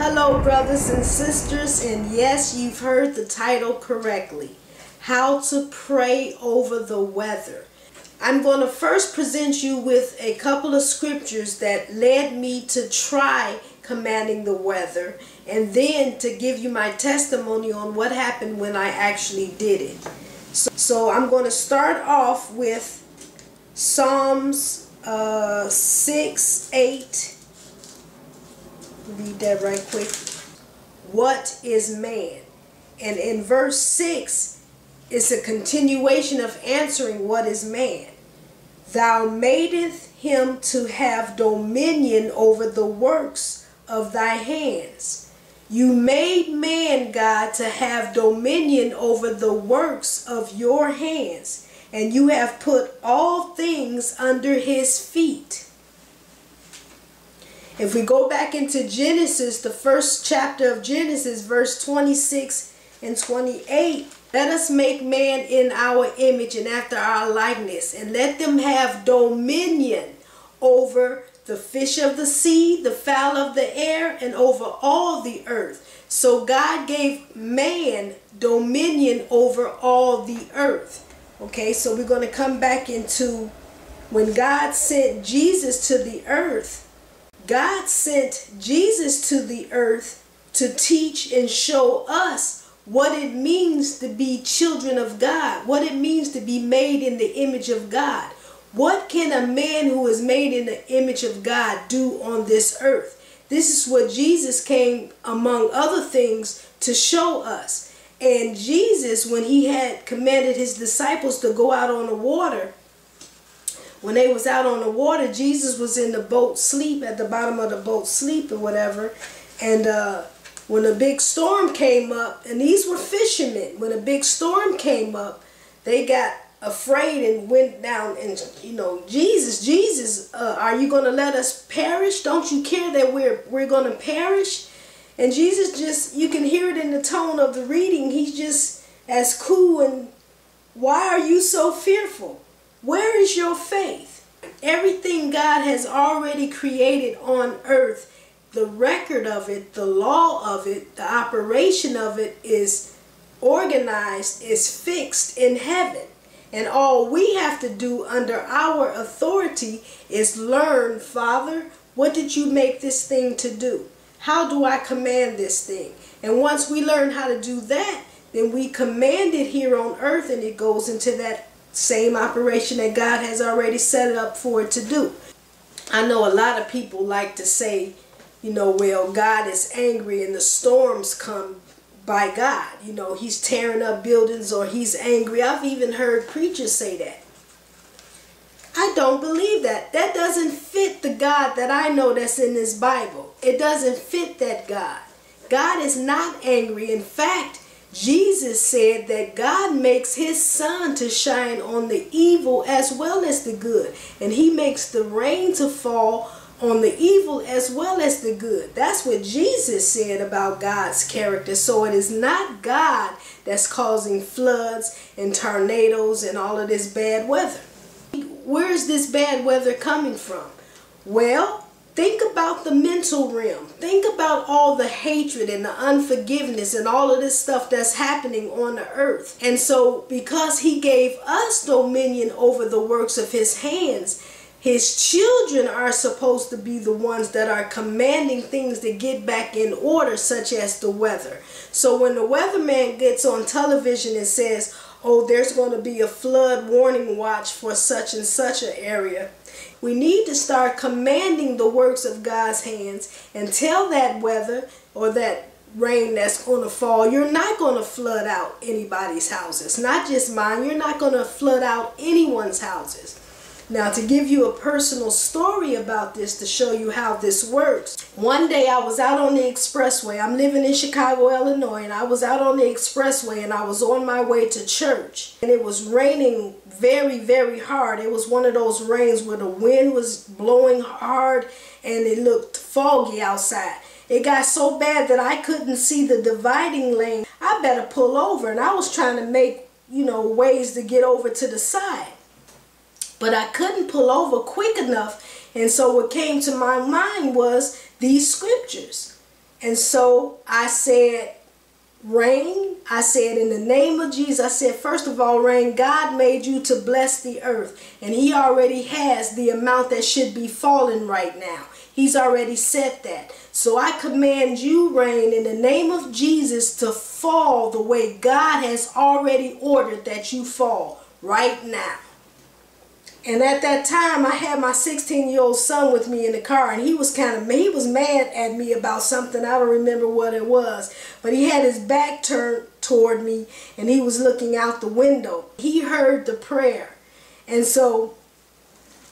Hello, brothers and sisters, and yes, you've heard the title correctly. How to pray over the weather. I'm going to first present you with a couple of scriptures that led me to try commanding the weather, and then to give you my testimony on what happened when I actually did it. So I'm going to start off with Psalms 6:8. Read that right quick. What is man? And in verse 6, it's a continuation of answering what is man. Thou madest him to have dominion over the works of thy hands. You made man, God, to have dominion over the works of your hands, and you have put all things under his feet. If we go back into Genesis, the first chapter of Genesis, verse 26 and 28, let us make man in our image and after our likeness, and let them have dominion over the fish of the sea, the fowl of the air, and over all the earth. So God gave man dominion over all the earth. Okay, so we're going to come back into when God sent Jesus to the earth. God sent Jesus to the earth to teach and show us what it means to be children of God, what it means to be made in the image of God. What can a man who is made in the image of God do on this earth? This is what Jesus came, among other things, to show us. And Jesus, when he had commanded his disciples to go out on the water, when they was out on the water, Jesus was in the boat sleep, at the bottom of the boat sleep or whatever. And when a big storm came up, and these were fishermen, when a big storm came up, they got afraid and went down and, Jesus, are you going to let us perish? Don't you care that we're going to perish? And Jesus just, you can hear it in the tone of the reading, he's just as cool. And why are you so fearful? Where is your faith? Everything God has already created on earth, the record of it, the law of it, the operation of it is organized, is fixed in heaven. And all we have to do under our authority is learn, Father, what did you make this thing to do? How do I command this thing? And once we learn how to do that, then we command it here on earth, and it goes into that same operation that God has already set it up for it to do. I know a lot of people like to say, well, God is angry and the storms come by God. He's tearing up buildings or he's angry. I've even heard preachers say that. I don't believe that. That doesn't fit the God that I know that's in this Bible. It doesn't fit that God. God is not angry. In fact, Jesus said that God makes his sun to shine on the evil as well as the good. And he makes the rain to fall on the evil as well as the good. That's what Jesus said about God's character. So it is not God that's causing floods and tornadoes and all of this bad weather. Where is this bad weather coming from? Well, think about the mental realm. Think about all the hatred and the unforgiveness and all of this stuff that's happening on the earth. And so because he gave us dominion over the works of his hands, his children are supposed to be the ones that are commanding things to get back in order, such as the weather. So when the weatherman gets on television and says, oh, there's going to be a flood warning watch for such and such an area, we need to start commanding the works of God's hands and tell that weather or that rain that's going to fall, you're not going to flood out anybody's houses, not just mine. You're not going to flood out anyone's houses. Now, to give you a personal story about this, to show you how this works. One day I was out on the expressway. I'm living in Chicago, Illinois, and I was out on the expressway and I was on my way to church. And it was raining very, very hard. It was one of those rains where the wind was blowing hard and it looked foggy outside. It got so bad that I couldn't see the dividing lane. I better pull over, and I was trying to make, ways to get over to the side. But I couldn't pull over quick enough, and so what came to my mind was these scriptures. And so I said, rain, I said, in the name of Jesus, I said, first of all, rain, God made you to bless the earth. And he already has the amount that should be falling right now. He's already said that. So I command you, rain, in the name of Jesus, to fall the way God has already ordered that you fall right now. And at that time, I had my 16-year-old son with me in the car, and he was mad at me about something. I don't remember what it was, but he had his back turned toward me, and he was looking out the window. He heard the prayer, and so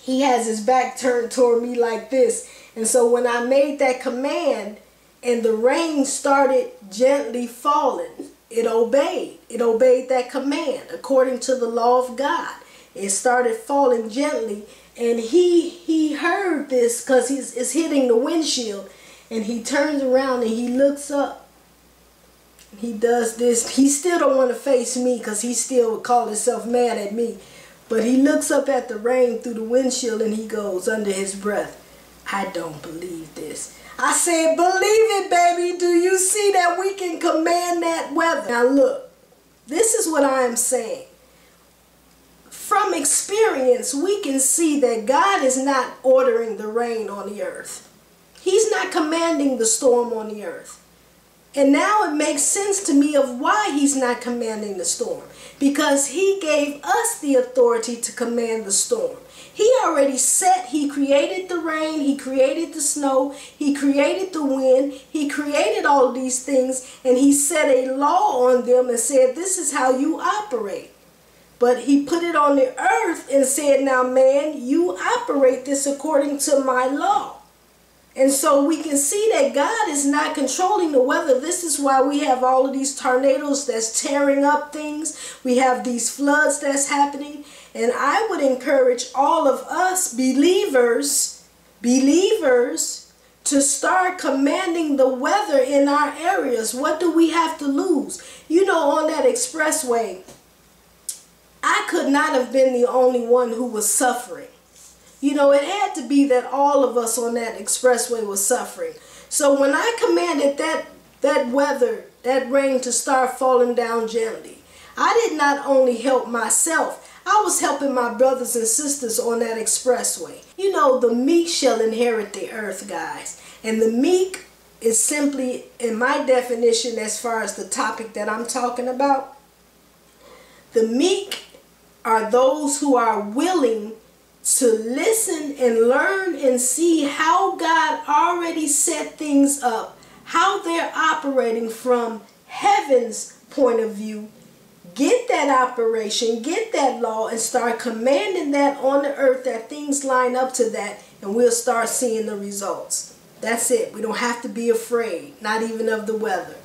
he has his back turned toward me like this. And so when I made that command, and the rain started gently falling, it obeyed. It obeyed that command according to the law of God. It started falling gently, and he heard this because it's hitting the windshield, and he turns around and he looks up. He does this. He still don't want to face me because he still would call himself mad at me. But he looks up at the rain through the windshield, and he goes under his breath, I don't believe this. I said, believe it, baby. Do you see that we can command that weather? Now look, this is what I am saying. From experience, we can see that God is not ordering the rain on the earth. He's not commanding the storm on the earth. And now it makes sense to me of why he's not commanding the storm. Because he gave us the authority to command the storm. He already said he created the rain, he created the snow, he created the wind, he created all of these things, and he set a law on them and said, this is how you operate. But he put it on the earth and said, now man, you operate this according to my law. And so we can see that God is not controlling the weather. This is why we have all of these tornadoes that's tearing up things. We have these floods that's happening. And I would encourage all of us believers to start commanding the weather in our areas. What do we have to lose? You know, on that expressway, I could not have been the only one who was suffering. You know, it had to be that all of us on that expressway was suffering. So when I commanded that weather, that rain to start falling down gently, I did not only help myself, I was helping my brothers and sisters on that expressway. You know, the meek shall inherit the earth, guys. And the meek is simply, in my definition as far as the topic that I'm talking about, the meek are those who are willing to listen and learn and see how God already set things up, how they're operating from heaven's point of view. Get that operation, get that law, and start commanding that on the earth, that things line up to that, and we'll start seeing the results. That's it. We don't have to be afraid, not even of the weather.